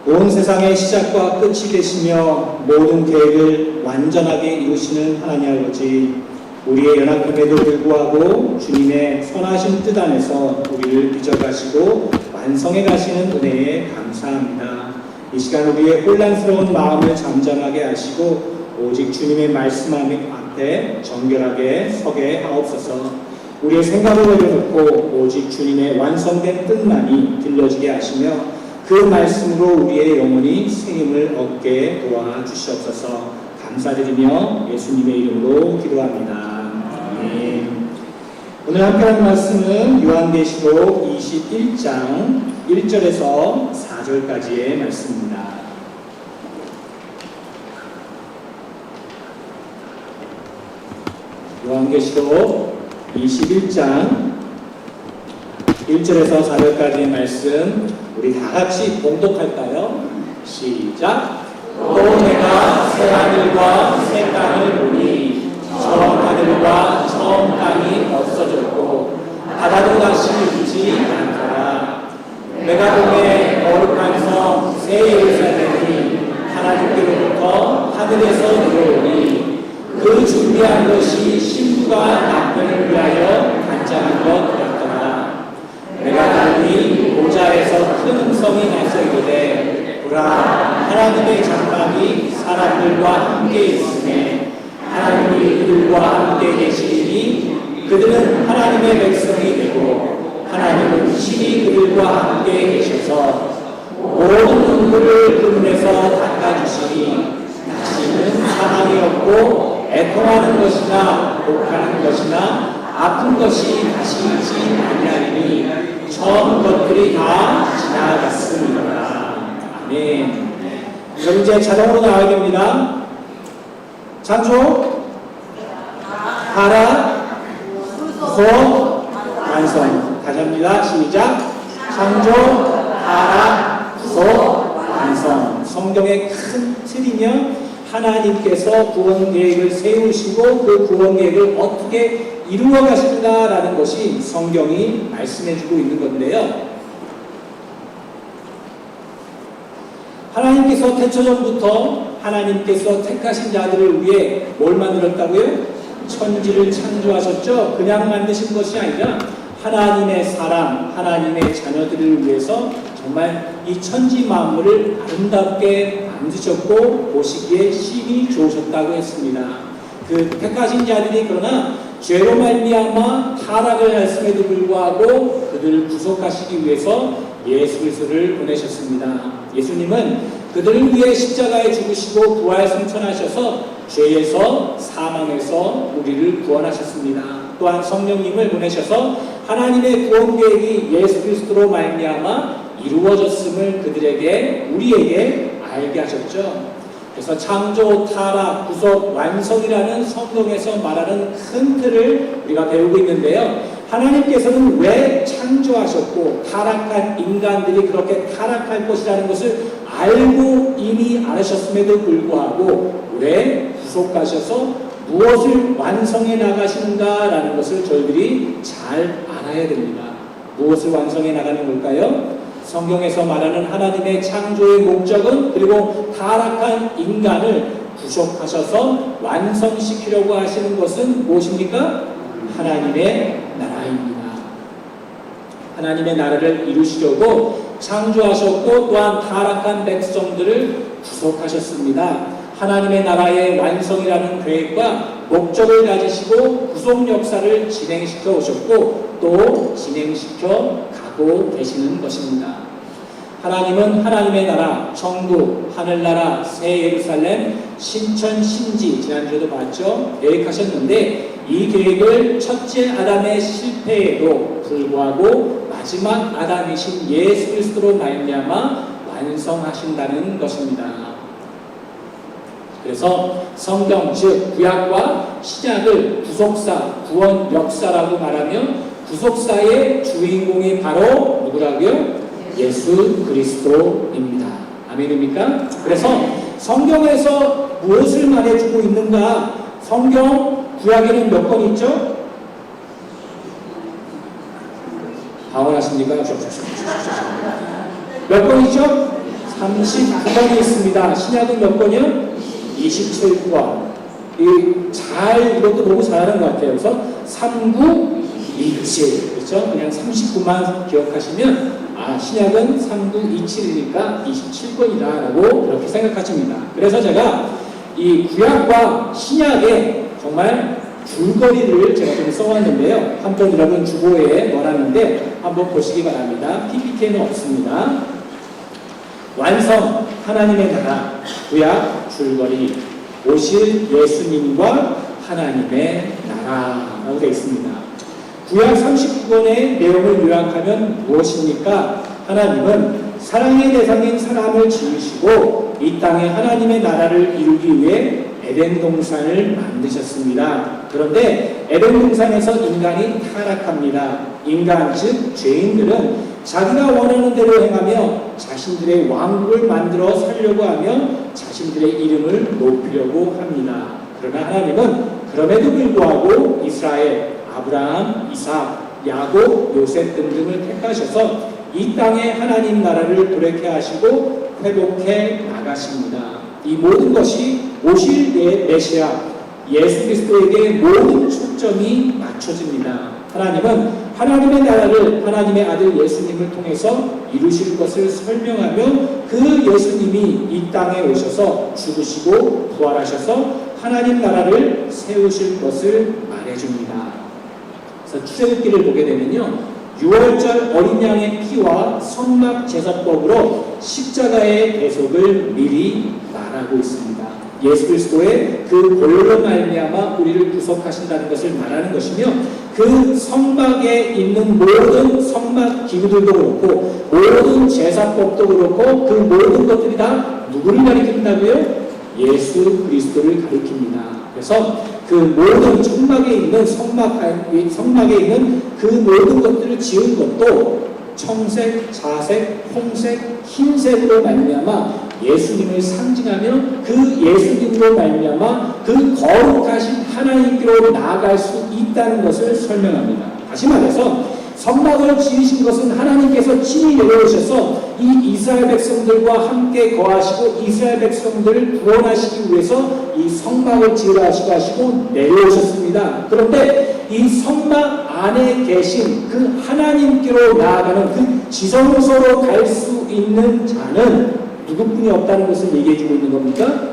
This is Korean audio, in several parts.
온 세상의 시작과 끝이 되시며 모든 계획을 완전하게 이루시는 하나님 아버지, 우리의 연약함에도 불구하고 주님의 선하신 뜻 안에서 우리를 빚어가시고 완성해 가시는 은혜에 감사합니다. 이 시간 우리의 혼란스러운 마음을 잠잠하게 하시고 오직 주님의 말씀 앞에 정결하게 서게 하옵소서. 우리의 생각을 내려놓고 오직 주님의 완성된 뜻만이 들려지게 하시며 그 말씀으로 우리의 영혼이 새 힘을 얻게 도와주시옵소서. 감사드리며 예수님의 이름으로 기도합니다. 아멘. 오늘 함께하는 말씀은 요한계시록 21장 1절에서 4절까지의 말씀입니다. 요한계시록 21장 1절에서 4절까지의 말씀 우리 다 같이 봉독할까요? 시작! 또 내가 새 하늘과 새 땅을 보니 처음 하늘과 처음 땅이 없어졌고 바다도 다시 있지 않더라. 내가 보매 거룩한 성 새 예루살렘이 하나님께로부터 하늘에서 들어오니 그 준비한 것이 신부가 남편을 위하여 단장한 것 같더라. 내가 보니 보좌에서 큰 음성이 나서 이르되 보라, 하나님의 장막이 사람들과 함께 있으며 하나님이 그들과 함께 계시니 그들은 하나님의 백성이 되고 하나님은 친히 그들과 함께 계셔서 모든 눈물을 그 눈에서 닦아주시니 다시는 사망이 없고 애통하는 것이나 욕하는 것이나 아픈 것이 다시 있지 아니하리니 처음 것들이 다 지나갔습니다. 아멘. 그럼 이제 자동으로 나와야 됩니다. 창조, 하라, 구속, 완성. 다시 합니다. 시작. 창조, 하라, 구속, 완성. 성경의 큰 틀이며 하나님께서 구원 계획을 세우시고 그 구원 계획을 어떻게 이루어 가신다라는 것이 성경이 말씀해주고 있는 건데요. 하나님께서 태초전부터 하나님께서 택하신 자들을 위해 뭘 만들었다고요? 천지를 창조하셨죠. 그냥 만드신 것이 아니라 하나님의 사람, 하나님의 자녀들을 위해서 정말 이 천지 만물을 아름답게 만드셨고 보시기에 심히 좋으셨다고 했습니다. 그 택하신 자들이 그러나 죄로 말미암아 타락을 했음에도 불구하고 그들을 구속하시기 위해서 예수 그리스도를 보내셨습니다. 예수님은 그들을 위해 십자가에 죽으시고 부활 승천하셔서 죄에서 사망에서 우리를 구원하셨습니다. 또한 성령님을 보내셔서 하나님의 구원 계획이 예수 그리스도로 말미암아 이루어졌음을 그들에게 우리에게 알게 하셨죠. 그래서 창조, 타락, 구속, 완성이라는 성경에서 말하는 큰 틀을 우리가 배우고 있는데요. 하나님께서는 왜 창조하셨고 타락한 인간들이 그렇게 타락할 것이라는 것을 알고 이미 알으셨음에도 불구하고 왜 구속하셔서 무엇을 완성해 나가시는가라는 것을 저희들이 잘 알아야 됩니다. 무엇을 완성해 나가는 걸까요? 성경에서 말하는 하나님의 창조의 목적은 그리고 타락한 인간을 구속하셔서 완성시키려고 하시는 것은 무엇입니까? 하나님의 나라입니다. 하나님의 나라를 이루시려고 창조하셨고 또한 타락한 백성들을 구속하셨습니다. 하나님의 나라의 완성이라는 계획과 목적을 가지시고 구속 역사를 진행시켜 오셨고 또 진행시켜 가고 계시는 것입니다. 하나님은 하나님의 나라, 천국, 하늘나라, 새 예루살렘, 신천, 신지 지난주에도 봤죠? 계획하셨는데 이 계획을 첫째 아담의 실패에도 불구하고 마지막 아담이신 예수 그리스도로 말미암아 완성하신다는 것입니다. 그래서 성경 즉 구약과 신약을 구속사, 구원 역사라고 말하면 구속사의 주인공이 바로 누구라고요? 예수 그리스도입니다. 아멘입니까? 그래서 성경에서 무엇을 말해주고 있는가? 성경 구약에는 몇 권 있죠? 방언하십니까? 몇 권이죠? 39권이 있습니다. 신약은 몇 권이요? 27권. 이것도 너무 잘하는 것 같아요. 그래서 3927. 그렇죠? 그냥 39만 기억하시면, 신약은 3927이니까 27권이다라고 그렇게 생각하십니다. 그래서 제가 이 구약과 신약의 정말 줄거리를 제가 좀 써왔는데요. 한번 여러분 주보에 넣어놨는데 한번 보시기 바랍니다. PPT에는 없습니다. 완성 하나님의 나라 구약 줄거리 오실 예수님과 하나님의 나라라고 되어 있습니다. 구약 39권의 내용을 요약하면 무엇입니까? 하나님은 사랑의 대상인 사람을 지으시고 이 땅에 하나님의 나라를 이루기 위해 에덴 동산을 만드셨습니다. 그런데 에덴 동산에서 인간이 타락합니다. 인간 즉 죄인들은 자기가 원하는 대로 행하며 자신들의 왕국을 만들어 살려고 하며 자신들의 이름을 높이려고 합니다. 그러나 하나님은 그럼에도 불구하고 이스라엘, 아브라함, 이삭, 야곱, 요셉 등등을 택하셔서 이 땅에 하나님 나라를 도래케 하시고 회복해 나가십니다. 이 모든 것이 오실 메시아 예수 그리스도에게 모든 초점이 맞춰집니다. 하나님은 하나님의 나라를 하나님의 아들 예수님을 통해서 이루실 것을 설명하며 그 예수님이 이 땅에 오셔서 죽으시고 부활하셔서 하나님 나라를 세우실 것을 말해줍니다. 그래서 출애굽기를 보게 되면요, 6월절 어린 양의 피와 성막 제사법으로 십자가의 대속을 미리 말하고 있습니다. 예수 그리스도의 그 보혈로 말미암아 우리를 구속하신다는 것을 말하는 것이며, 그 성막에 있는 모든 성막 기구들도 그렇고 모든 제사법도 그렇고 그 모든 것들이 다 누구를 가리킨다고요? 예수 그리스도를 가리킵니다. 그래서 그 모든 성막에 있는 성막에 있는 그 모든 것들을 지은 것도 청색, 자색, 홍색, 흰색으로 말미암아 예수님을 상징하며 그 예수님으로 말미암아 그 거룩하신 하나님께로 나아갈 수 있다는 것을 설명합니다. 다시 말해서 성막을 지으신 것은 하나님께서 친히 내려오셔서 이 이스라엘 백성들과 함께 거하시고 이스라엘 백성들을 구원하시기 위해서 이 성막을 지으라 하시고 내려오셨습니다. 그런데 이 성막 안에 계신 그 하나님께로 나아가는 그 지성소로 갈 수 있는 자는 누구뿐이 없다는 것을 얘기해주고 있는 겁니까?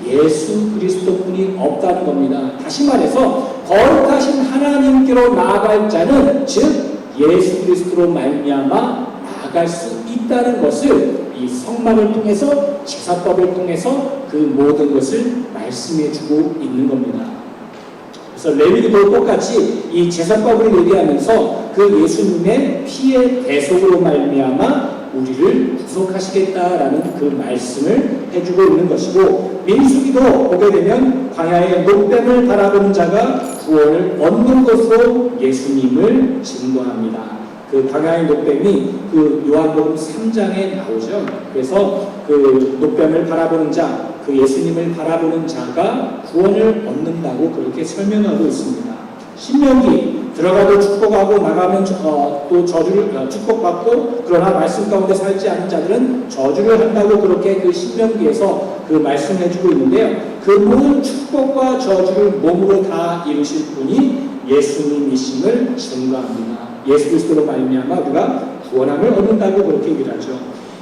예수 그리스도뿐이 없다는 겁니다. 다시 말해서 거룩하신 하나님께로 나아갈 자는 즉 예수 그리스도로 말미암아 나아갈 수 있다는 것을 이 성막을 통해서 제사법을 통해서 그 모든 것을 말씀해주고 있는 겁니다. 그래서 레위기도 똑같이 이 제사법을 얘기하면서 그 예수님의 피의 대속으로 말미암아 우리를 구속하시겠다라는 그 말씀을 해주고 있는 것이고, 민수기도 보게 되면 광야의 녹뱀을 바라보는 자가 구원을 얻는 것으로 예수님을 증거합니다. 그 광야의 녹뱀이 그 요한복음 3장에 나오죠. 그래서 그 녹뱀을 바라보는 자, 그 예수님을 바라보는 자가 구원을 얻는다고 그렇게 설명하고 있습니다. 신명기 들어가도 축복하고 나가면 또 저주를 축복받고, 그러나 말씀 가운데 살지 않은 자들은 저주를 한다고 그렇게 그 신명기에서 그 말씀해주고 있는데요. 그 모든 축복과 저주를 몸으로 다 이루실 분이 예수님이심을 증거합니다. 예수 그리스도로 말미암아 우리가 구원함을 얻는다고 그렇게 얘기를 하죠.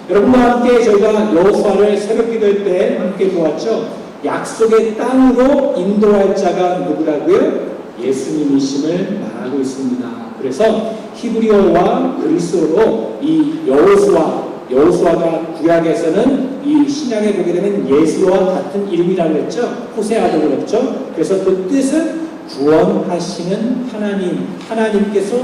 여러분과 함께 저희가 여호수아를 새벽 기도할 때 함께 보았죠. 약속의 땅으로 인도할 자가 누구라고요? 예수님이심을 말하고 있습니다. 그래서 히브리어와 그리스어로 이 여호수아가 구약에서는 이 신약에 보게 되면 예수와 같은 이름이라고 했죠. 호세아도 그렇죠. 그래서 그 뜻은 구원하시는 하나님께서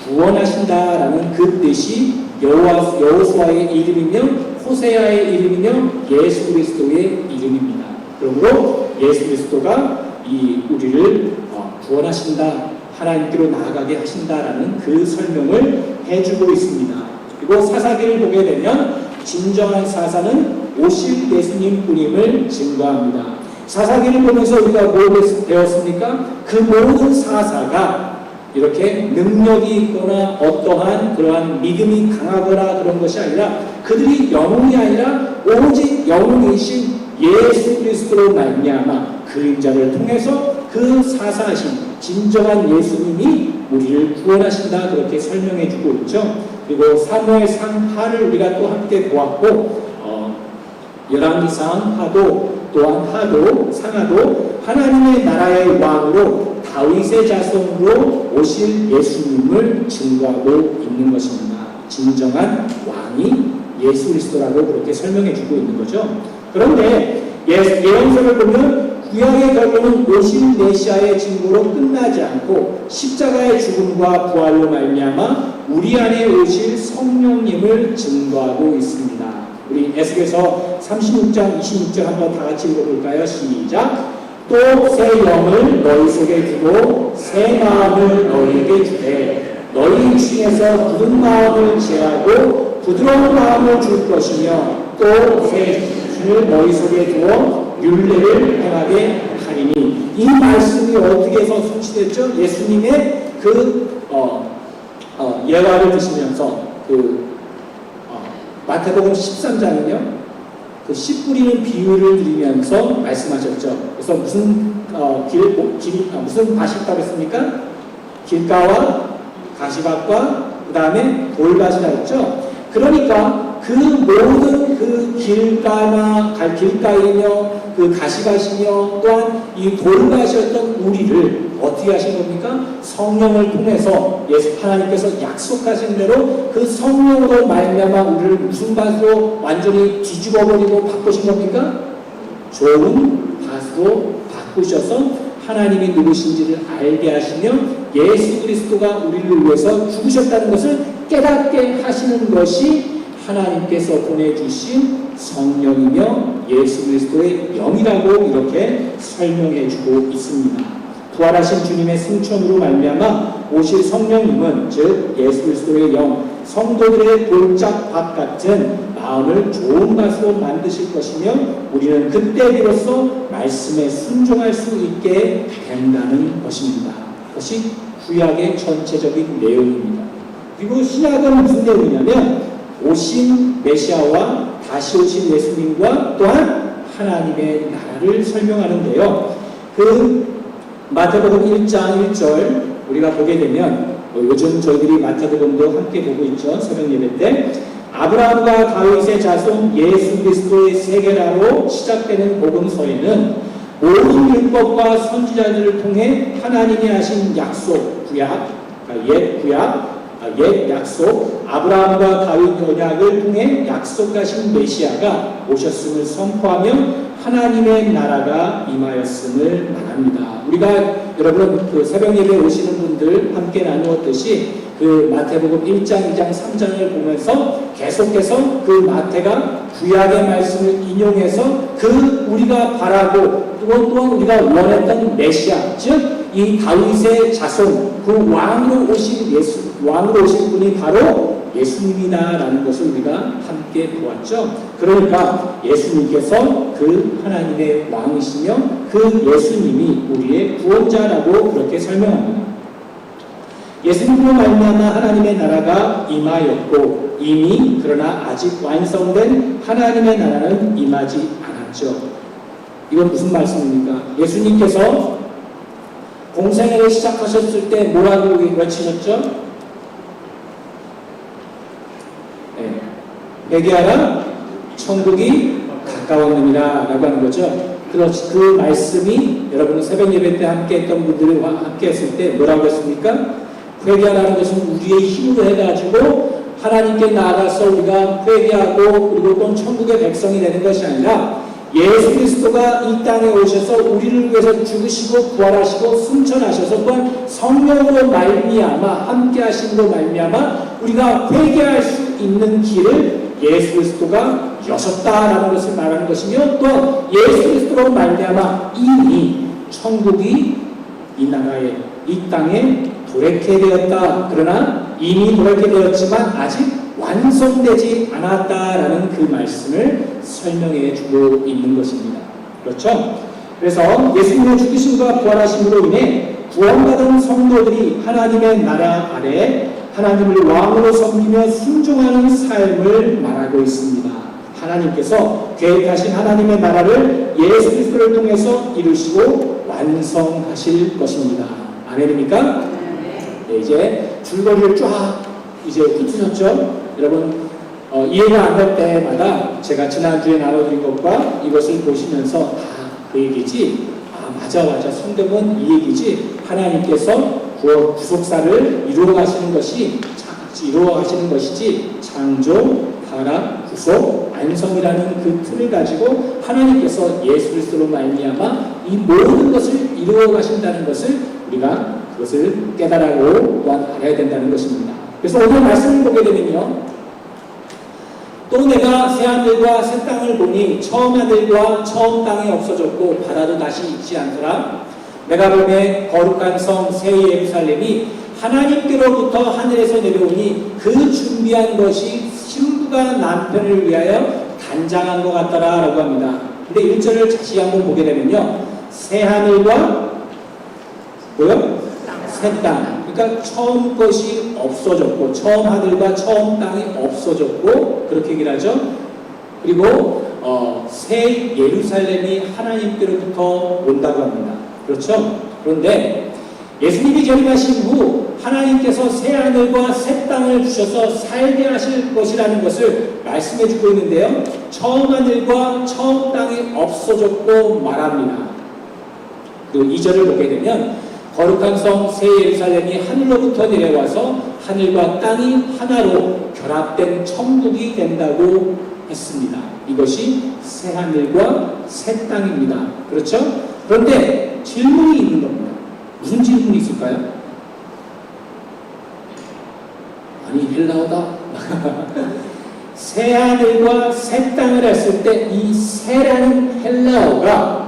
구원하신다라는 그 뜻이 여호수아의 이름이며 호세아의 이름이며 예수 그리스도의 이름입니다. 그러므로 예수 그리스도가 우리를 구원하신다, 하나님께로 나아가게 하신다라는 그 설명을 해주고 있습니다. 그리고 사사기를 보게 되면 진정한 사사는 오실 예수님 뿐임을 증거합니다. 사사기를 보면서 우리가 뭘 배웠습니까? 그 모든 사사가 이렇게 능력이 있거나 어떠한 그러한 믿음이 강하거나 그런 것이 아니라 그들이 영웅이 아니라 오직 영웅이신 예수 그리스도로 말미암아 그림자를 통해서 그 사사하신 진정한 예수님이 우리를 구원하신다 그렇게 설명해 주고 있죠. 그리고 사무엘상 하를 우리가 또 함께 보았고 열왕기상 하도 또한 하도 상하도 하나님의 나라의 왕으로 다윗의 자손으로 오실 예수님을 증거하고 있는 것입니다. 진정한 왕이 예수 그리스도라고 그렇게 설명해 주고 있는 거죠. 그런데 예언서를 보면 구약의 결론은 오실 메시아의 증거로 끝나지 않고 십자가의 죽음과 부활로 말미암아 우리 안에 오실 성령님을 증거하고 있습니다. 우리 에스겔서 36장 26절 한번 다 같이 읽어볼까요? 시작. 또 새 영을 너희 속에 두고 새 마음을 너희에게 주되 너희 중에서 굳은 마음을 제하고 부드러운 마음을 줄 것이며 또 새 기준을 너희 속에 두어 율례를 행하게 하리니. 이 말씀이 어떻게 해서 성취됐죠? 예수님의 예화를 드시면서 마태복음 13장은요 씨 뿌리는 비유를 드리면서 말씀하셨죠. 그래서 무슨 밭이 있다고 했습니까? 길가와 가시밭과 그 다음에 돌밭이라 했죠. 그러니까 그 모든 그 길가이며 그 가시밭이며 또한 이 돌밭이었던 우리를 어떻게 하신 겁니까? 성령을 통해서 하나님께서 약속하신 대로 그 성령으로 말미암아 우리를 무슨 밭으로 완전히 뒤집어버리고 바꾸신 겁니까? 좋은 밭으로 바꾸셔서 하나님이 누구신지를 알게 하시며 예수 그리스도가 우리를 위해서 죽으셨다는 것을 깨닫게 하시는 것이 하나님께서 보내주신 성령이며 예수 그리스도의 영이라고 이렇게 설명해 주고 있습니다. 부활하신 주님의 승천으로 말미암아 오실 성령님은 즉 예수 그리스도의 영, 성도들의 돌짝밭 같은 마음을 좋은 밭으로 만드실 것이며 우리는 그때 비로소 말씀에 순종할 수 있게 된다는 것입니다. 그것이 구약의 전체적인 내용입니다. 그리고 신약은 무슨 내용이냐면 오신 메시아와 다시 오신 예수님과 또한 하나님의 나라를 설명하는데요. 마태복음 1장 1절 우리가 보게 되면 요즘 저희들이 마태복음도 함께 보고 있죠. 새벽 예배 때 아브라함과 다윗의 자손 예수 그리스도의 세계라로 시작되는 복음서에는 모든 율법과 선지자들을 통해 하나님이 하신 약속, 옛 약속, 아브라함과 다윗 언약을 통해 약속하신 메시아가 오셨음을 선포하며 하나님의 나라가 임하였음을 말합니다. 우리가 여러분 새벽 예배 오시는 분들 함께 나누었듯이 마태복음 1장, 2장, 3장을 보면서 계속해서 마태가 구약의 말씀을 인용해서 우리가 바라고 또한 우리가 원했던 메시아, 즉 이 다윗의 자손, 왕으로 오신 분이 바로 예수님이다라는 것을 우리가 함께 보았죠. 그러니까 예수님께서 하나님의 왕이시며 예수님이 우리의 구원자라고 그렇게 설명합니다. 예수님으로 말미암아 하나님의 나라가 임하였고 이미 그러나 아직 완성된 하나님의 나라는 임하지 않았죠. 이건 무슨 말씀입니까? 예수님께서 공생애를 시작하셨을 때 뭐라고 외치셨죠? 네. 회개하라 천국이 가까웠느니라 라고 하는 거죠. 그 말씀이 여러분 새벽 예배 때 함께 했던 분들과 함께 했을 때 뭐라고 했습니까? 회개하라는 것은 우리의 힘으로 해가지고 하나님께 나아가서 우리가 회개하고 그리고 또 천국의 백성이 되는 것이 아니라 예수 그리스도가 이 땅에 오셔서 우리를 위해서 죽으시고 부활하시고 승천하셔서 또한 성령으로 말미암아 함께 하심으로 말미암아 우리가 회개할 수 있는 길을 예수 그리스도가 여셨다라는 것을 말하는 것이며 또 예수 그리스도로 말미암아 이미 천국이 이 나라에 이 땅에 도래케 되었다. 그러나 이미 도래케 되었지만 아직 완성되지 않았다라는 그 말씀을 설명해 주고 있는 것입니다. 그렇죠? 그래서 예수님의 죽으심과 부활하심으로 인해 구원받은 성도들이 하나님의 나라 아래 하나님을 왕으로 섬기며 순종하는 삶을 말하고 있습니다. 하나님께서 계획하신 하나님의 나라를 예수 그리스도를 통해서 이루시고 완성하실 것입니다. 아멘입니까? 네, 이제 줄거리를 쫙 이제 훑으셨죠? 여러분 이해가 안 될 때마다 제가 지난주에 나눠드린 것과 이것을 보시면서 그 얘기지, 맞아 성경은 이 얘기지, 하나님께서 구속사를 이루어가시는 것이지 창조, 타락, 구속, 완성이라는 그 틀을 가지고 하나님께서 예수 그리스도로 말미암아 이 모든 것을 이루어가신다는 것을 우리가 그것을 깨달아고 또한 알아야 된다는 것입니다. 그래서 오늘 말씀을 보게 되면요, 또 내가 새하늘과 새 땅을 보니 처음 하늘과 처음 땅이 없어졌고 바다도 다시 있지 않더라. 내가 보매 거룩한 성 새 예루살렘이 하나님께로부터 하늘에서 내려오니 그 준비한 것이 신부가 남편을 위하여 단장한 것 같더라 라고 합니다. 근데 1절을 다시 한번 보게 되면요, 새 하늘과 새 땅. 그러니까 처음 것이 없어졌고, 처음 하늘과 처음 땅이 없어졌고, 그렇게 얘기를 하죠. 그리고 새 예루살렘이 하나님께로부터 온다고 합니다. 그렇죠? 그런데 예수님이 재림하신 후 하나님께서 새 하늘과 새 땅을 주셔서 살게 하실 것이라는 것을 말씀해 주고 있는데요, 처음 하늘과 처음 땅이 없어졌고 말합니다. 그리고 2절을 보게 되면 거룩한 성 새 예루살렘이 하늘로부터 내려와서 하늘과 땅이 하나로 결합된 천국이 된다고 했습니다. 이것이 새 하늘과 새 땅입니다. 그렇죠? 그런데 질문이 있는 겁니다. 무슨 질문이 있을까요? 아니, 헬라어다. 새 하늘과 새 땅을 했을 때 이 새라는 헬라어가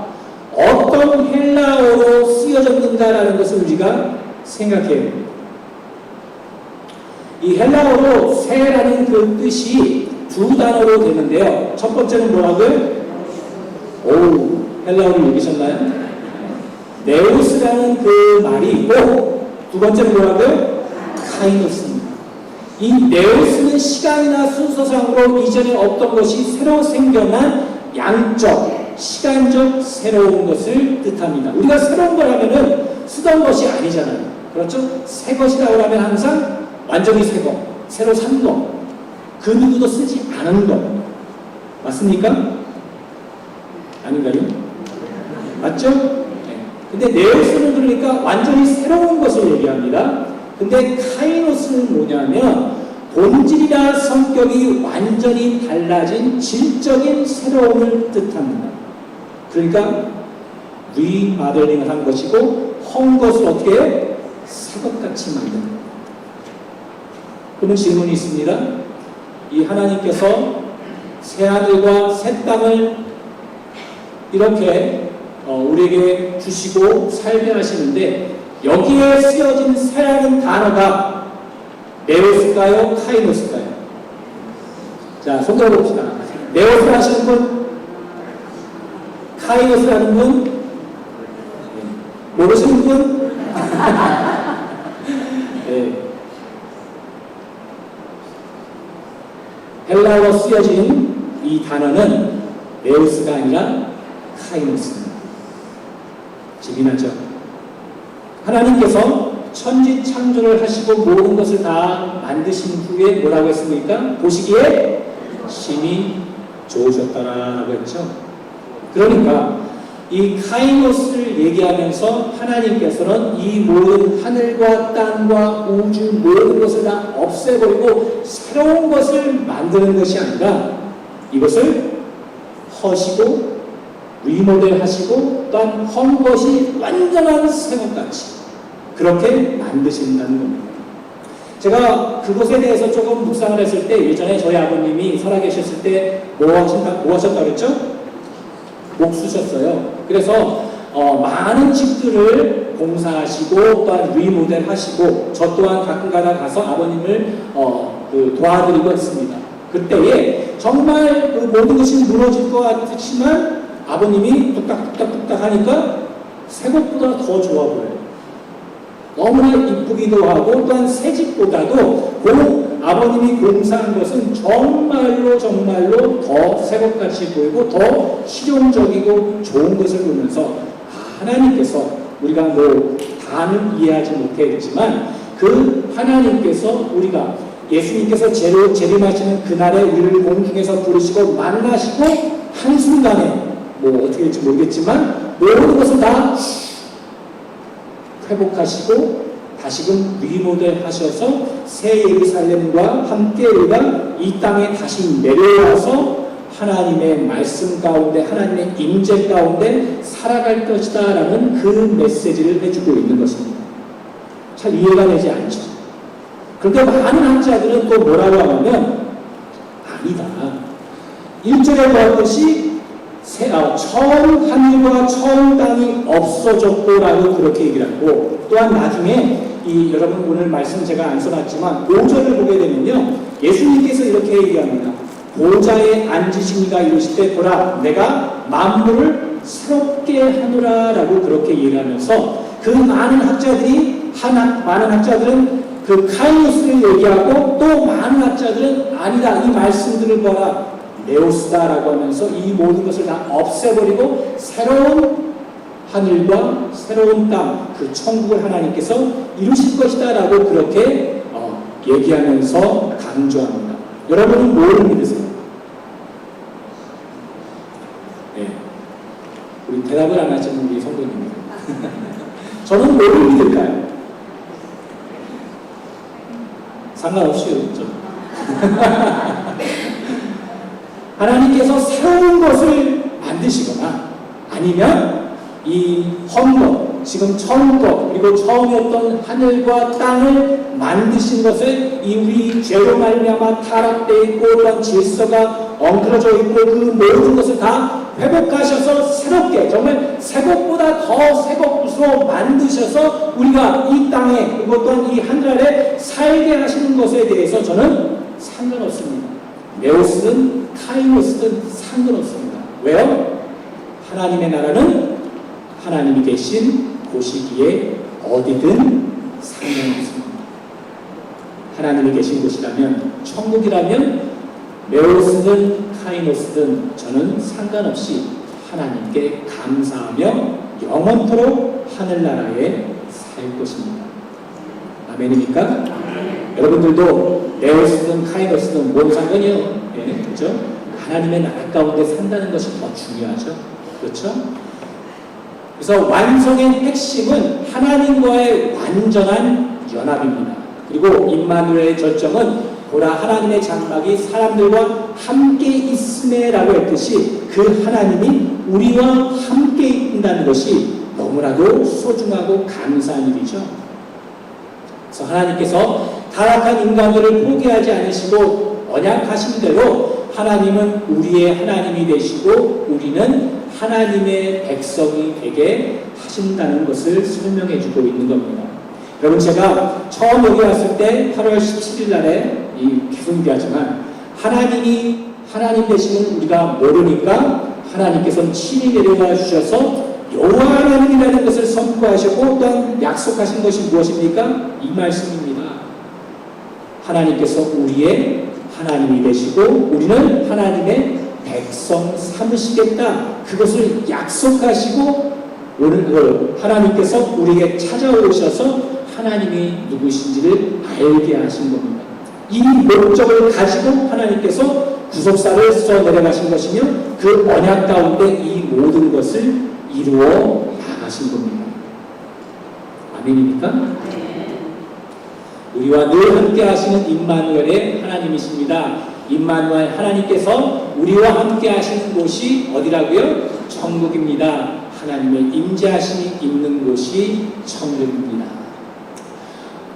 어떤 헬라어로 쓰여졌는가라는 것을 우리가 생각해야 됩니다. 이 헬라어로 새라는 그 뜻이 두 단어로 되는데요. 첫 번째는 뭐라고요? 헬라어를 읽으셨나요? 네오스라는 그 말이 있고, 두 번째는 뭐라고요? 카이노스입니다. 이 네오스는 시간이나 순서상으로 이전에 없던 것이 새로 생겨난 양적, 시간적 새로운 것을 뜻합니다. 우리가 새로운 걸 하면은 쓰던 것이 아니잖아요. 그렇죠? 새 것이라고 하면 항상 완전히 새 것, 새로 산 것, 그 누구도 쓰지 않은 것. 맞습니까? 아닌가요? 맞죠? 네. 근데 네오스는 그러니까 완전히 새로운 것을 얘기합니다. 근데 카이노스는 뭐냐면 본질이나 성격이 완전히 달라진 질적인 새로움을 뜻합니다. 그러니까 리마더링을 한 것이고, 헛 것을 어떻게 해요? 새 것같이 만드는 거예요. 그런 질문이 있습니다. 이 하나님께서 새 하늘과 새 땅을 이렇게 우리에게 주시고 살게 하시는데, 여기에 쓰여진 새라는 단어가 네오스일까요? 카이노스일까요? 자, 손들어 봅시다. 네오스 하시는 분? 카이노스라는 분? 모르시는 분? 네. 헬라어로 쓰여진 이 단어는 네오스가 아니라 카이노스입니다. 재미나죠? 하나님께서 천지 창조를 하시고 모든 것을 다 만드신 후에 뭐라고 했습니까? 보시기에 심히 좋으셨더라라고 했죠. 그러니까 이 카이노스를 얘기하면서 하나님께서는 이 모든 하늘과 땅과 우주 모든 것을 다 없애버리고 새로운 것을 만드는 것이 아니라 이것을 허시고 리모델하시고 또한 헌 것이 완전한 새것같이 그렇게 만드신다는 겁니다. 제가 그것에 대해서 조금 묵상을 했을 때, 예전에 저희 아버님이 살아계셨을 때 뭐 하셨다고 그랬죠? 목 쓰셨어요. 그래서 많은 집들을 공사하시고 또한 리모델 하시고, 저 또한 가끔가다 가서 아버님을 도와드리고 했습니다. 그때에 정말 그 모든 것이 무너질 것 같지만 아버님이 뚝딱뚝딱 하니까 새 것보다 더 좋아 보여요. 너무나 이쁘기도 하고 또한 새 집보다도 그 아버님이 공사한 것은 정말로 더 새것같이 보이고 더 실용적이고 좋은 것을 보면서 하나님께서 우리가 뭐 다는 이해하지 못했지만 그 하나님께서 우리가 예수님께서 재림하시는 그날에 우리를 공중에서 부르시고 만나시고 한순간에 뭐 어떻게 될지 모르겠지만 모든 것을 다 회복하시고 다시금 리모델하셔서 새 예루살렘과 함께 우리가 이 땅에 다시 내려와서 하나님의 말씀 가운데 하나님의 임재 가운데 살아갈 것이다 라는 그 메시지를 해주고 있는 것입니다. 잘 이해가 되지 않죠. 그런데 많은 학자들은 또 뭐라고 하냐면 아니다. 1절에 보았듯이 처음 하늘과 처음 땅이 없어졌고 라고 그렇게 얘기를 하고 또한 나중에 여러분 오늘 말씀 제가 안 써놨지만 5절을 보게 되면요 예수님께서 이렇게 얘기합니다. 보좌에 앉으신 이가 이르실 때 보라 내가 만물을 새롭게 하노라 라고 그렇게 얘기하면서 그 많은 학자들은 그 카이오스를 얘기하고 또 많은 학자들은 아니다 이 말씀들을 보라 네오스다라고 하면서 이 모든 것을 다 없애버리고 새로운 하늘과 새로운 땅, 그 천국을 하나님께서 이루실 것이다 라고 그렇게 얘기하면서 강조합니다. 여러분은 뭐를 믿으세요? 네. 우리 대답을 안 하시는 우리 성도님입니다. 저는 뭐를 믿을까요? 상관없이 죠 하나님께서 새로운 것을 만드시거나 아니면 이 험것, 지금 처음 것, 그리고 처음이었던 하늘과 땅을 만드신 것을 이 우리 죄로 말미암아 타락되어 있고 또한 질서가 엉클어져 있고 그 모든 것을 다 회복하셔서 새롭게 정말 새것보다 더 새것으로 만드셔서 우리가 이 땅에 그리고 또한 이 하늘 아래 살게 하시는 것에 대해서 저는 상관없습니다. 네오스든 카이로스든 상관없습니다. 왜요? 하나님의 나라는 하나님이 계신 곳이기에 어디든 상관없습니다. 하나님이 계신 곳이라면 천국이라면 네오스든 카이노스든 저는 상관없이 하나님께 감사하며 영원토록 하늘나라에 살 것입니다. 아멘입니까? 여러분들도 네오스든 카이노스든 뭔 상관이요? 네, 그렇죠? 하나님의 나라 가운데 산다는 것이 더 중요하죠. 그렇죠? 그래서 완성의 핵심은 하나님과의 완전한 연합입니다. 그리고 임마누엘의 절정은 보라 하나님의 장막이 사람들과 함께 있음에 라고 했듯이 그 하나님이 우리와 함께 있다는 것이 너무나도 소중하고 감사한 일이죠. 그래서 하나님께서 타락한 인간들을 포기하지 않으시고 언약하신 대로 하나님은 우리의 하나님이 되시고 우리는 하나님의 백성이 되게 하신다는 것을 설명해 주고 있는 겁니다. 여러분 제가 처음 여기 왔을 때 8월 17일 날에 계속 얘기하지만 하나님이 하나님 되시는 우리가 모르니까 하나님께서는 친히 내려와 주셔서 여호와 하나님이라는 것을 선포하셨고 또한 약속하신 것이 무엇입니까? 이 말씀입니다. 하나님께서 우리의 하나님이 되시고 우리는 하나님의 백성 삼으시겠다. 그것을 약속하시고 오늘 하나님께서 우리에게 찾아오셔서 하나님이 누구신지를 알게 하신 겁니다. 이 목적을 가지고 하나님께서 구속사를 써 내려가신 것이며 그 언약 가운데 이 모든 것을 이루어 나가신 겁니다. 아멘입니까? 우리와 늘 함께 하시는 임마누엘의 하나님이십니다. 임마누엘 하나님께서 우리와 함께 하시는 곳이 어디라고요? 천국입니다. 하나님의 임재하심이 있는 곳이 천국입니다.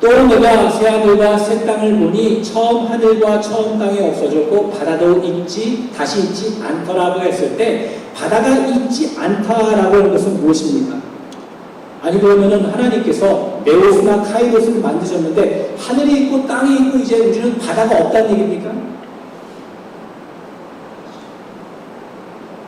또 내가 새 하늘과 새 땅을 보니 처음 하늘과 처음 땅이 없어졌고 바다도 다시 있지 않더라고 했을 때 바다가 있지 않다라고 하는 것은 무엇입니까? 아니 그러면은 하나님께서 네오스나 카이로스를 만드셨는데 하늘이 있고 땅이 있고 이제 우리는 바다가 없다는 얘기입니까?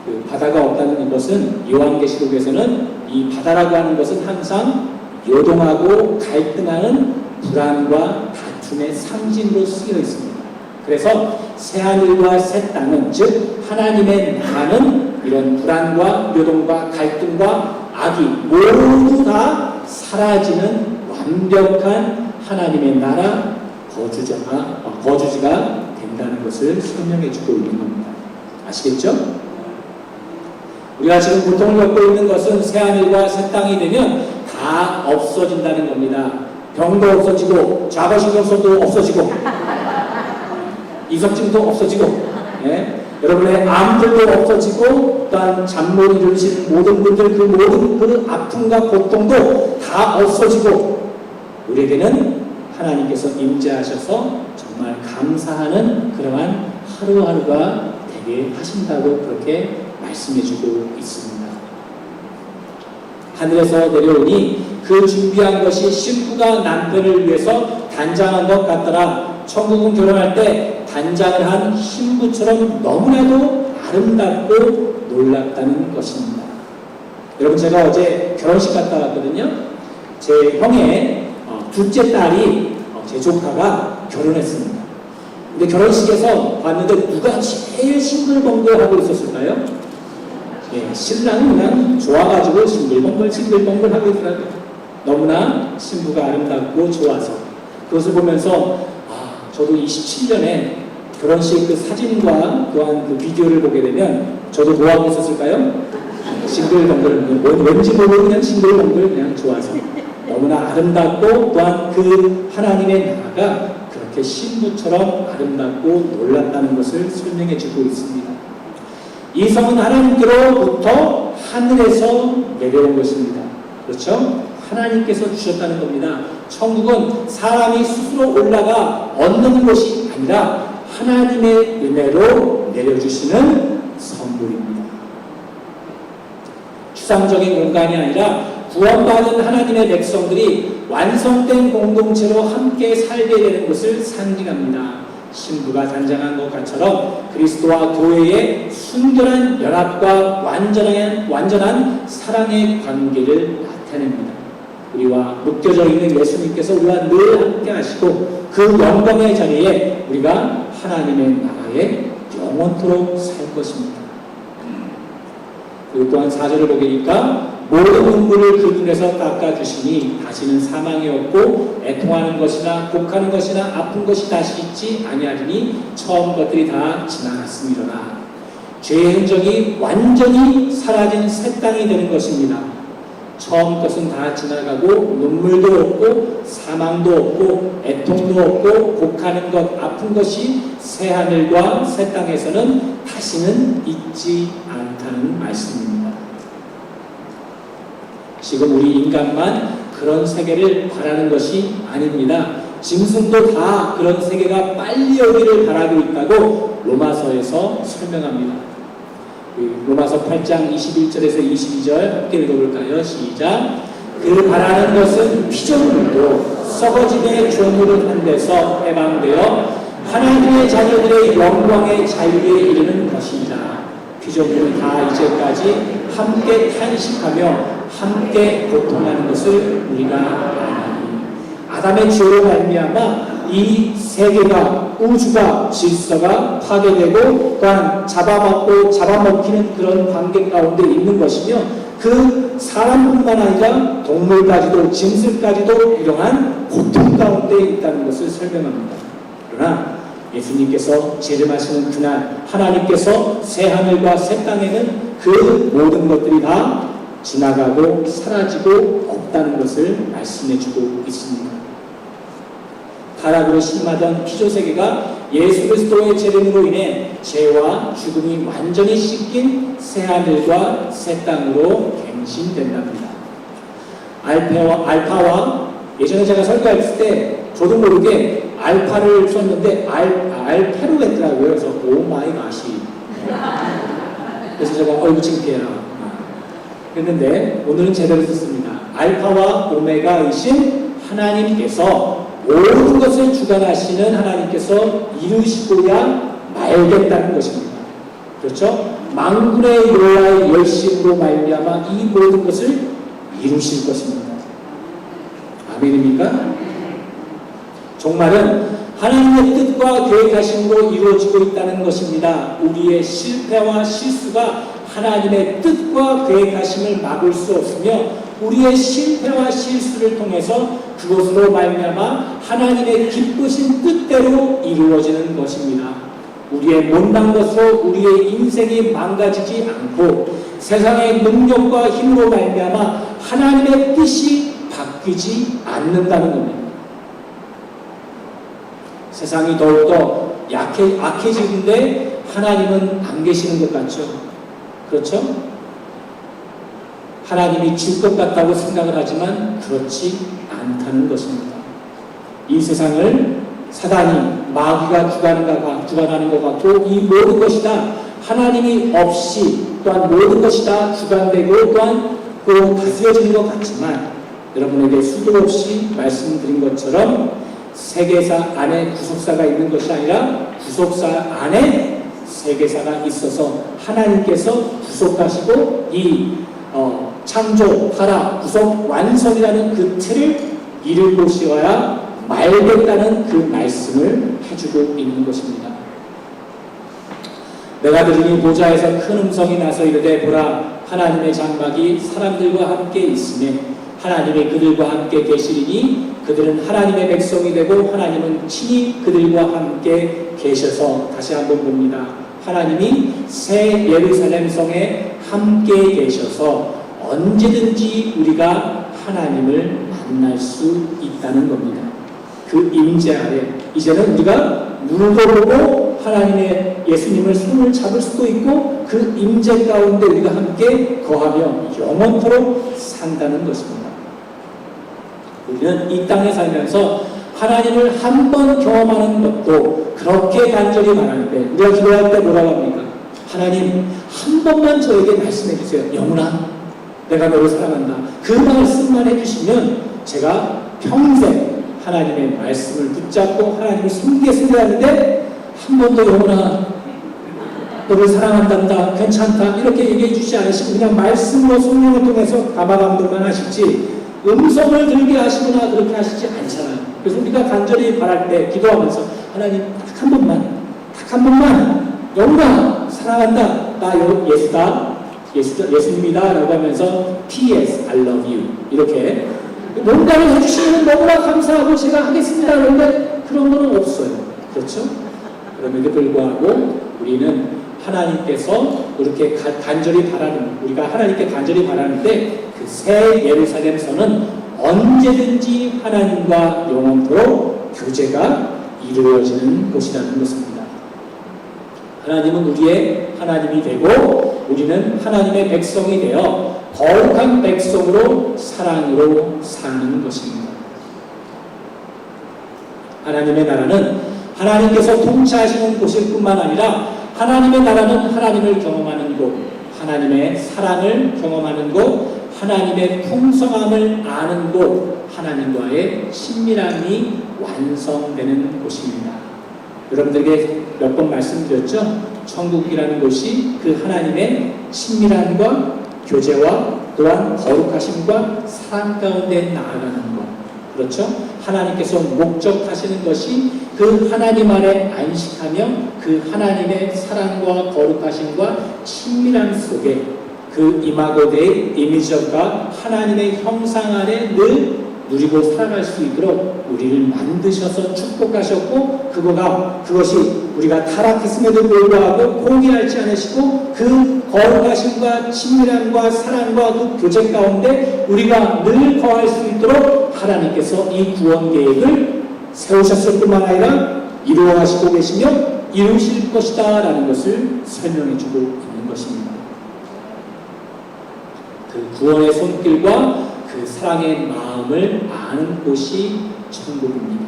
그 바다가 없다는 것은 요한계시록에서는 이 바다라고 하는 것은 항상 요동하고 갈등하는 불안과 다툼의 상징으로 쓰여 있습니다. 그래서 새하늘과 새 땅은, 즉 하나님의 나라는 이런 불안과 요동과 갈등과 악이 모두 다 사라지는 완벽한 하나님의 나라 거주지가 된다는 것을 설명해 주고 있는 겁니다. 아시겠죠? 우리가 지금 고통을 겪고 있는 것은 새하늘과 새 땅이 되면 다 없어진다는 겁니다. 병도 없어지고 좌거신경소도 없어지고 이석증도 없어지고, 여러분의 암들도 없어지고, 또한 잠 못 이루시는 모든 분들 그 모든 그 아픔과 고통도 다 없어지고, 우리에게는 하나님께서 임재하셔서 정말 감사하는 그러한 하루하루가 되게 하신다고 그렇게 말씀해주고 있습니다. 하늘에서 내려오니 그 준비한 것이 신부가 남편을 위해서 단장한 것 같더라. 천국은 결혼할 때 단장을 한 신부처럼 너무나도 아름답고 놀랍다는 것입니다. 여러분, 제가 어제 결혼식 갔다 왔거든요. 제 형의 둘째 딸이 제 조카가 결혼했습니다. 근데 결혼식에서 봤는데 누가 제일 싱글벙글하고 있었을까요? 신랑은 그냥 좋아가지고 싱글벙글 하고 있더라고요. 너무나 신부가 아름답고 좋아서. 그것을 보면서 저도 27년에 결혼식 그 사진과 또한 그 비디오를 보게 되면 저도 뭐 하고 있었을까요? 싱글벙글, 왠지 모르고 그냥 싱글벙글 그냥 좋아서. 너무나 아름답고 또한 그 하나님의 나라가 그렇게 신부처럼 아름답고 놀랍다는 것을 설명해 주고 있습니다. 이 성은 하나님께로부터 하늘에서 내려온 것입니다. 그렇죠? 하나님께서 주셨다는 겁니다. 천국은 사람이 스스로 올라가 얻는 것이 아니라 하나님의 은혜로 내려주시는 선물입니다. 추상적인 공간이 아니라 구원받은 하나님의 백성들이 완성된 공동체로 함께 살게 되는 것을 상징합니다. 신부가 단장한 것처럼 그리스도와 교회의 순결한 연합과 완전한 사랑의 관계를 나타냅니다. 우리와 묶여져 있는 예수님께서 우리와 늘 함께 하시고 그 영광의 자리에 우리가 하나님의 나라에 영원토록 살 것입니다. 그리고 또한 4절을 보게 되니까 모든 눈물을 그 눈에서 닦아주시니 다시는 사망이 없고 애통하는 것이나 곡하는 것이나 아픈 것이 다시 있지 아니하리니 처음 것들이 다 지나갔음이로라. 죄의 흔적이 완전히 사라진 새 땅이 되는 것입니다. 처음 것은 다 지나가고 눈물도 없고 사망도 없고 애통도 없고 곡하는 것 아픈 것이 새 하늘과 새 땅에서는 다시는 있지 않다는 말씀입니다. 지금 우리 인간만 그런 세계를 바라는 것이 아닙니다. 짐승도 다 그런 세계가 빨리 오기를 바라고 있다고 로마서에서 설명합니다. 로마서 8장 21절에서 22절 함께 읽어볼까요? 시작. 그 바라는 것은 피조물도 썩어짐의 조물을 한 데서 해방되어 하나님의 자녀들의 영광의 자유에 이르는 것이니라. 피조물은 다 이제까지 함께 탄식하며 함께 고통하는 것을 우리가 아나니 아담의 죄로 말미암아 이 세계가 우주가 질서가 파괴되고 또한 잡아먹히는 그런 관계 가운데 있는 것이며 그 사람뿐만 아니라 동물까지도 짐승까지도 이러한 고통 가운데 있다는 것을 설명합니다. 그러나 예수님께서 재림하시는 그날 하나님께서 새 하늘과 새 땅에는 그 모든 것들이 다 지나가고 사라지고 없다는 것을 말씀해주고 있습니다. 타락으로 심하던 피조세계가 예수 그리스도의 재림으로 인해 죄와 죽음이 완전히 씻긴 새 하늘과 새 땅으로 갱신된답니다. 알파와 예전에 제가 설교했을 때 저도 모르게 알파를 썼는데 알파로 했더라고요. 그래서 오 마이 갓이 그래서 제가 얼굴 창피해요. 그랬는데 오늘은 제대로 썼습니다. 알파와 오메가이신 하나님께서 모든 것을 주관하시는 하나님께서 이루시고야 말겠다는 것입니다. 그렇죠? 만군의 여호와의 열심으로 말미암아 이 모든 것을 이루실 것입니다. 아멘입니까? 종말은 하나님의 뜻과 계획하심으로 이루어지고 있다는 것입니다. 우리의 실패와 실수가 하나님의 뜻과 계획하심을 막을 수 없으며 우리의 실패와 실수를 통해서 그것으로 말미암아 하나님의 기쁘신 뜻대로 이루어지는 것입니다. 우리의 못난 것으로 우리의 인생이 망가지지 않고 세상의 능력과 힘으로 말미암아 하나님의 뜻이 바뀌지 않는다는 겁니다. 세상이 더욱더 악해지는데 하나님은 안 계시는 것 같죠? 그렇죠? 하나님이 질 것 같다고 생각을 하지만 그렇지 않다는 것입니다. 이 세상을 사단이 마귀가 주관하는 것 같고 이 모든 것이 다 하나님이 없이 또한 모든 것이 다 주관되고 또한 다스려지는 것 같지만 여러분에게 수도 없이 말씀드린 것처럼 세계사 안에 구속사가 있는 것이 아니라 구속사 안에 세계사가 있어서 하나님께서 구속하시고 이 창조, 타락, 구속, 완성이라는 그 틀을 이룰 것이어야 말겠다는 그 말씀을 해주고 있는 것입니다. 내가 들으니 보좌에서 큰 음성이 나서 이르되 보라 하나님의 장막이 사람들과 함께 있으며 하나님이 그들과 함께 계시리니 그들은 하나님의 백성이 되고 하나님은 친히 그들과 함께 계셔서 다시 한번 봅니다. 하나님이 새 예루살렘 성에 함께 계셔서 언제든지 우리가 하나님을 만날 수 있다는 겁니다. 그 임재 아래 이제는 우리가 눈으로 보고 하나님의 예수님을 손을 잡을 수도 있고 그 임재 가운데 우리가 함께 거하며 영원토록 산다는 것입니다. 우리는 이 땅에 살면서 하나님을 한 번 경험하는 것도 그렇게 간절히 바라는데 우리가 기도할 때 뭐라고 합니까? 하나님 한 번만 저에게 말씀해 주세요. 영훈아 내가 너를 사랑한다. 그 말씀만 해주시면 제가 평생 하나님의 말씀을 붙잡고 하나님을 숨기겠습니다 하는데 한 번도 영훈아 너를 사랑한단다 괜찮다 이렇게 얘기해 주지 않으시고 그냥 말씀으로 성령을 통해서 가마감독만 하시지 음성을 들게 하시거나 그렇게 하시지 않잖아요. 그래서 우리가 간절히 바랄 때 기도하면서 하나님 딱 한 번만 영훈아 사랑한다 나 예수다 예수님이다 라고 하면서 P.S. I love you 이렇게 뭔가를 해주시면 너무나 감사하고 제가 하겠습니다 그런데 그런 거는 없어요. 그렇죠? 그럼에도 불구하고 우리는 하나님께서 이렇게 간절히 바라는 우리가 하나님께 간절히 바라는데 그 새 예루살렘 성은 언제든지 하나님과 영원토록 교제가 이루어지는 곳이라는 것입니다. 하나님은 우리의 하나님이 되고 우리는 하나님의 백성이 되어 거룩한 백성으로 사랑으로 사는 것입니다. 하나님의 나라는 하나님께서 통치하시는 곳일 뿐만 아니라 하나님의 나라는 하나님을 경험하는 곳, 하나님의 사랑을 경험하는 곳, 하나님의 풍성함을 아는 곳, 하나님과의 친밀함이 완성되는 곳입니다. 여러분들에게 몇 번 말씀드렸죠? 천국이라는 곳이 그 하나님의 친밀함과 교제와 또한 거룩하심과 사랑 가운데 나아가는 것. 그렇죠? 하나님께서 목적하시는 것이 그 하나님 안에 안식하며 그 하나님의 사랑과 거룩하심과 친밀함 속에 그 이마고데의 이미지가 하나님의 형상 안에 늘 누리고 살아갈 수 있도록 우리를 만드셔서 축복하셨고 그것이 우리가 타락했음에도 불구하고 포기하지 않으시고 그 거룩하심과 친밀함과 사랑과 그 교제 가운데 우리가 늘 거할 수 있도록 하나님께서 이 구원 계획을 세우셨을 뿐만 아니라 이루어가시고 계시며 이루실 것이다 라는 것을 설명해 주고 있는 것입니다. 그 구원의 손길과 그 사랑의 마음을 아는 곳이 천국입니다.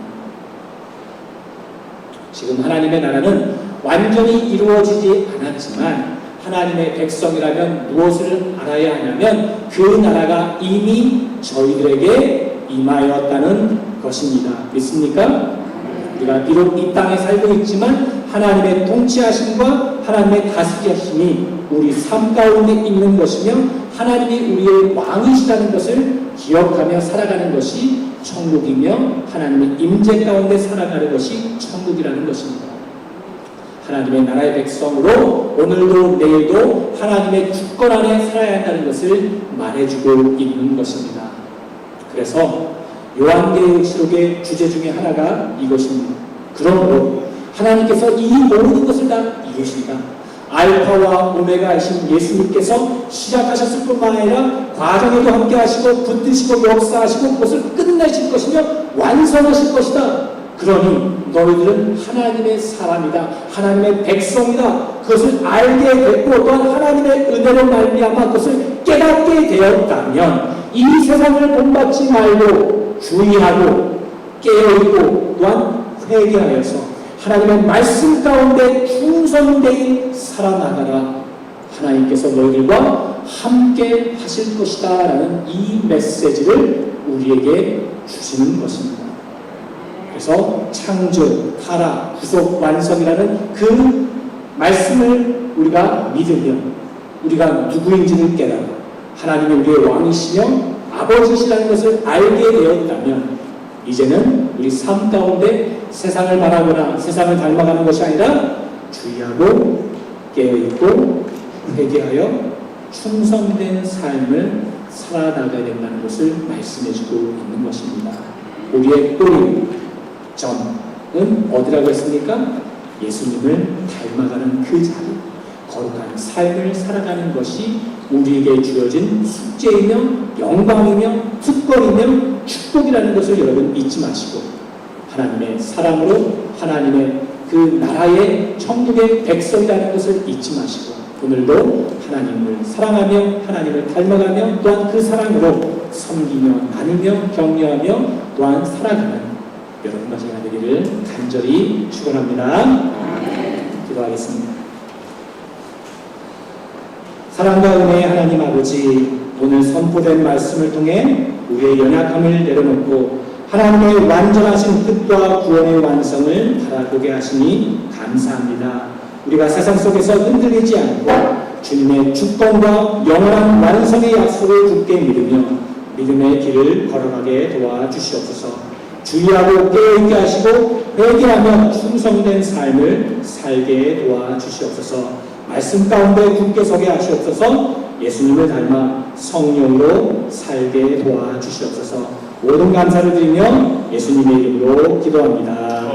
지금 하나님의 나라는 완전히 이루어지지 않았지만 하나님의 백성이라면 무엇을 알아야 하냐면 그 나라가 이미 저희들에게 임하였다는 것입니다. 믿습니까? 우리가 비록 이 땅에 살고 있지만 하나님의 통치하심과 하나님의 다스리심이 우리 삶 가운데 있는 것이며 하나님이 우리의 왕이시라는 것을 기억하며 살아가는 것이 천국이며 하나님의 임재 가운데 살아가는 것이 천국이라는 것입니다. 하나님의 나라의 백성으로 오늘도 내일도 하나님의 주권 안에 살아야 한다는 것을 말해주고 있는 것입니다. 그래서 요한계시록의 주제 중에 하나가 이것입니다. 그러므로 하나님께서 이 모든 것을 다 이루신다. 알파와 오메가이신 예수님께서 시작하셨을 뿐만 아니라 과정에도 함께 하시고 붙드시고 역사하시고 그것을 끝내실 것이며 완성하실 것이다. 그러니 너희들은 하나님의 사람이다. 하나님의 백성이다. 그것을 알게 됐고 또한 하나님의 은혜로 말미암아 그것을 깨닫게 되었다면 이 세상을 본받지 말고 주의하고 깨어있고 또한 회개하여서 하나님의 말씀 가운데 충성되이 살아나가라. 하나님께서 너희들과 함께 하실 것이다 라는 이 메시지를 우리에게 주시는 것입니다. 그래서 창조, 타락, 구속, 완성이라는 그 말씀을 우리가 믿으면 우리가 누구인지를 깨달아 하나님이 우리의 왕이시며 아버지시라는 것을 알게 되었다면 이제는 우리 삶 가운데 세상을 바라보나 세상을 닮아가는 것이 아니라 주의하고 깨어있고 회개하여 충성된 삶을 살아나가야 된다는 것을 말씀해주고 있는 것입니다. 우리의 점은 어디라고 했습니까? 예수님을 닮아가는 그 자리, 거룩한 삶을 살아가는 것이 우리에게 주어진 숙제이며 영광이며 특권이며 축복이라는 것을 여러분 잊지 마시고 하나님의 사랑으로 하나님의 그 나라의 천국의 백성이라는 것을 잊지 마시고 오늘도 하나님을 사랑하며 하나님을 닮아가며 또한 그 사랑으로 섬기며 나누며 격려하며 또한 살아가는 여러분과 제가 되기를 간절히 축원합니다. 기도하겠습니다. 사랑과 은혜의 하나님 아버지, 오늘 선포된 말씀을 통해 우리의 연약함을 내려놓고 하나님의 완전하신 뜻과 구원의 완성을 바라보게 하시니 감사합니다. 우리가 세상 속에서 흔들리지 않고 주님의 주권과 영원한 완성의 약속을 굳게 믿으며 믿음의 길을 걸어가게 도와주시옵소서. 주의하고 깨어있게 하시고 회개하며 충성된 삶을 살게 도와주시옵소서. 말씀 가운데 굳게 서게 하시옵소서. 예수님을 닮아 성령으로 살게 도와주시옵소서. 모든 감사를 드리며 예수님의 이름으로 기도합니다.